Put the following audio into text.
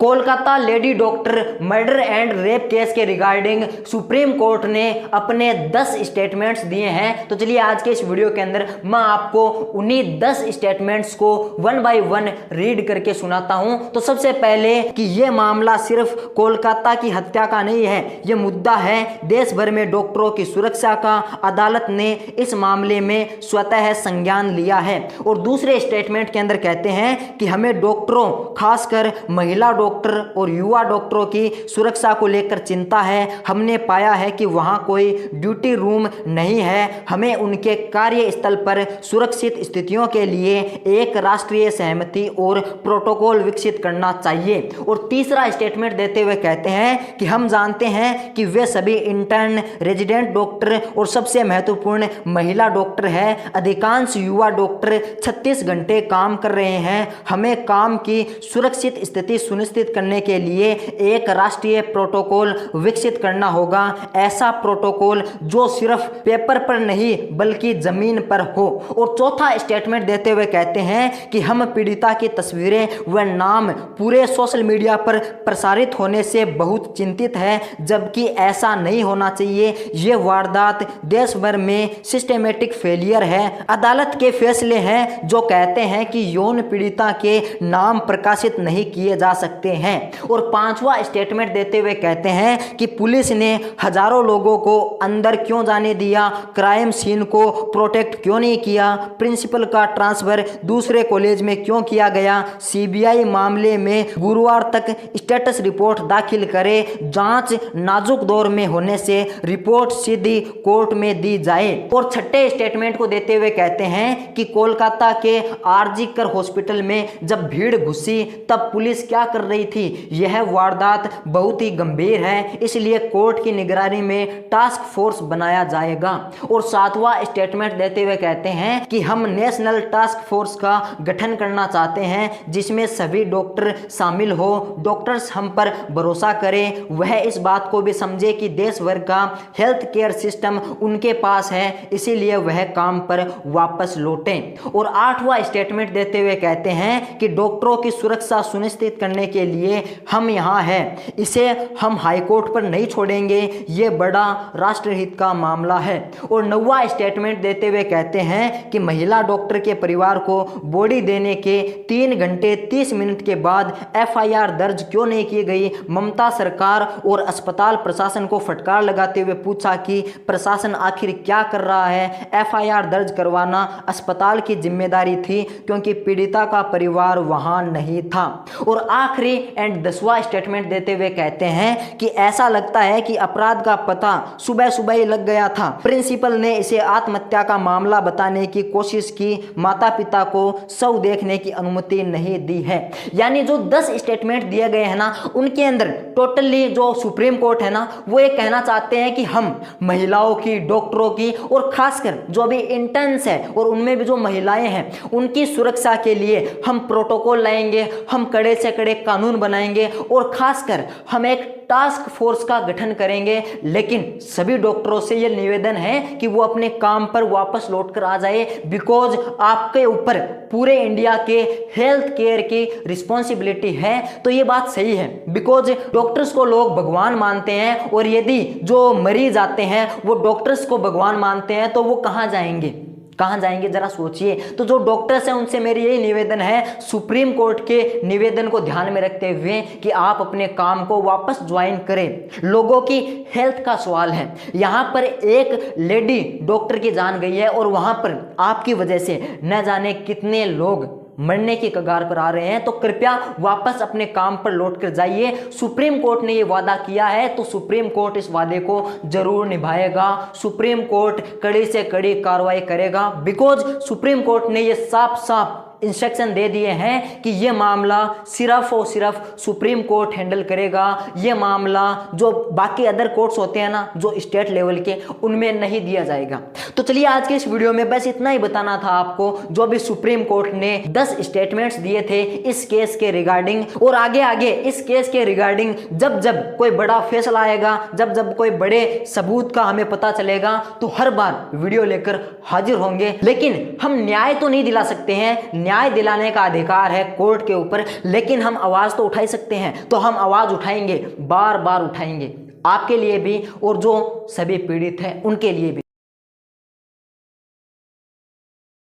Kolkata lady doctor murder and rape case के regarding supreme court ने अपने 10 स्टेटमेंट्स दिए हैं। तो चलिए आज के इस वीडियो के अंदर मैं आपको उन्हीं 10 स्टेटमेंट्स को वन बाय वन रीड करके सुनाता हूं। तो सबसे पहले कि यह मामला सिर्फ कोलकाता की हत्या का नहीं है, यह मुद्दा है देश भर में डॉक्टरों की सुरक्षा का। अदालत ने इस मामले में स्वतः संज्ञान लिया है। और दूसरे स्टेटमेंट के अंदर कहते हैं कि हमें डॉक्टरों, खासकर महिला डॉक्टर और युवा डॉक्टरों की सुरक्षा को लेकर चिंता है। हमने पाया है कि वहां कोई ड्यूटी रूम नहीं है। हमें उनके कार्यस्थल पर सुरक्षित स्थितियों के लिए एक राष्ट्रीय सहमति और प्रोटोकॉल विकसित करना चाहिए। और तीसरा स्टेटमेंट देते हुए कहते हैं कि हम जानते हैं कि वे सभी इंटर्न, रेजिडेंट डॉक्टर और सबसे महत्वपूर्ण महिला डॉक्टर हैं। अधिकांश युवा डॉक्टर 36 घंटे काम कर रहे हैं। हमें काम की सुरक्षित स्थिति सुनिश्चित करने के लिए एक राष्ट्रीय प्रोटोकॉल विकसित करना होगा। ऐसा प्रोटोकॉल जो सिर्फ पेपर पर नहीं बल्कि जमीन पर हो। और चौथा स्टेटमेंट देते हुए कहते हैं कि हम पीड़िता की तस्वीरें व नाम पूरे सोशल मीडिया पर प्रसारित होने से बहुत चिंतित है, जबकि ऐसा नहीं होना चाहिए। यह वारदात देश भर में सिस्टेमेटिक फेलियर है। अदालत के फैसले हैं जो कहते हैं कि यौन पीड़िता के नाम प्रकाशित नहीं किए जा सकते हैं। और पांचवा स्टेटमेंट देते हुए कहते हैं कि पुलिस ने हजारों लोगों को अंदर क्यों जाने दिया, क्राइम सीन को प्रोटेक्ट क्यों नहीं किया, प्रिंसिपल का ट्रांसफर दूसरे कॉलेज में क्यों किया गया। सीबीआई मामले में गुरुवार तक स्टेटस रिपोर्ट दाखिल करे। जांच नाजुक दौर में होने से रिपोर्ट सीधी कोर्ट में दी जाए। और छठे स्टेटमेंट को देते हुए कहते हैं कि कोलकाता के आरजी कर हॉस्पिटल में जब भीड़ घुसी तब पुलिस क्या कर रही थी। यह वारदात बहुत ही गंभीर है, इसलिए कोर्ट की निगरानी में टास्क फोर्स बनाया जाएगा। और सातवां स्टेटमेंट देते हुए कहते हैं कि हम नेशनल टास्क फोर्स का गठन करना चाहते हैं जिसमें सभी डॉक्टर शामिल हो। डॉक्टर्स हम पर भरोसा करें, वह इस बात को भी समझे कि देश भर का हेल्थ केयर सिस्टम उनके पास है, इसीलिए वह काम पर वापस लौटें। और आठवां स्टेटमेंट देते हुए कहते हैं कि डॉक्टरों की सुरक्षा सुनिश्चित करने के लिए हम यहाँ हैं, इसे हम हाईकोर्ट पर नहीं छोड़ेंगे, ये बड़ा राष्ट्रहित का मामला है। और नौवां स्टेटमेंट देते हुए कहते हैं कि महिला डॉक्टर के परिवार को बॉडी देने के 3 घंटे 30 मिनट के बाद एफआईआर दर्ज क्यों नहीं की गई। ममता सरकार और अस्पताल प्रशासन को फटकार लगाते हुए पूछा कि प्रशासन आखिर क्या कर रहा है। एफआईआर दर्ज करवाना अस्पताल की जिम्मेदारी थी क्योंकि पीड़िता का परिवार वहां नहीं था। और आखिरी एंड 10वां स्टेटमेंट देते हुए कहते हैं कि ऐसा लगता है कि अपराध का पता सुबह सुबह ही लग गया था। प्रिंसिपल ने इसे आत्महत्या का मामला बताने की कोशिश की, माता पिता को शव देखने की अनुमति नहीं दी है। यानी जो 10 स्टेटमेंट दिए गए हैं ना, उनके अंदर टोटली जो सुप्रीम कोर्ट है ना, वो ये कहना चाहते हैं कि हम महिलाओं की, डॉक्टरों की और खासकर जो भी इंटर्न्स है और उनमें भी जो महिलाएं हैं उनकी सुरक्षा के लिए हम प्रोटोकॉल लाएंगे, हम कड़े से कड़े कानून बनाएंगे और खासकर हम एक टास्क फोर्स का गठन करेंगे। लेकिन सभी डॉक्टरों से यह निवेदन है कि वो अपने काम पर वापस लौट कर आ जाए, बिकॉज आपके ऊपर पूरे इंडिया के हेल्थ केयर की रिस्पॉन्सिबिलिटी है। तो ये बात सही है, बिकॉज डॉक्टर्स को लोग भगवान मानते हैं और यदि जो मरीज आते हैं वो डॉक्टर्स को भगवान मानते हैं तो वो कहाँ जाएंगे, कहाँ जाएंगे जरा सोचिए। तो जो डॉक्टर्स हैं उनसे मेरी यही निवेदन है, सुप्रीम कोर्ट के निवेदन को ध्यान में रखते हुए कि आप अपने काम को वापस ज्वाइन करें। लोगों की हेल्थ का सवाल है। यहाँ पर एक लेडी डॉक्टर की जान गई है और वहाँ पर आपकी वजह से न जाने कितने लोग मरने की कगार पर आ रहे हैं। तो कृपया वापस अपने काम पर लौट कर जाइए। सुप्रीम कोर्ट ने ये वादा किया है तो सुप्रीम कोर्ट इस वादे को जरूर निभाएगा। सुप्रीम कोर्ट कड़ी से कड़ी कार्रवाई करेगा, बिकॉज सुप्रीम कोर्ट ने ये साफ साफ इंस्ट्रक्शन दे दिए हैं कि ये मामला सिर्फ और सिर्फ सुप्रीम कोर्ट हैंडल करेगा। ये मामला जो बाकी अदर कोर्ट्स होते हैं ना, जो स्टेट लेवल के, उनमें नहीं दिया जाएगा। तो चलिए आज के इस वीडियो में बस इतना ही बताना था आपको, जो भी सुप्रीम कोर्ट ने 10 स्टेटमेंट्स दिए थे इस केस के रिगार्डिंग। और आगे आगे इस केस के रिगार्डिंग जब जब कोई बड़ा फैसला आएगा, जब जब कोई बड़े सबूत का हमें पता चलेगा, तो हर बार वीडियो लेकर हाजिर होंगे। लेकिन हम न्याय तो नहीं दिला सकते हैं, न्याय दिलाने का अधिकार है कोर्ट के ऊपर, लेकिन हम आवाज़ तो उठा ही सकते हैं, तो हम आवाज़ उठाएंगे, बार बार उठाएंगे, आपके लिए भी और जो सभी पीड़ित हैं उनके लिए भी।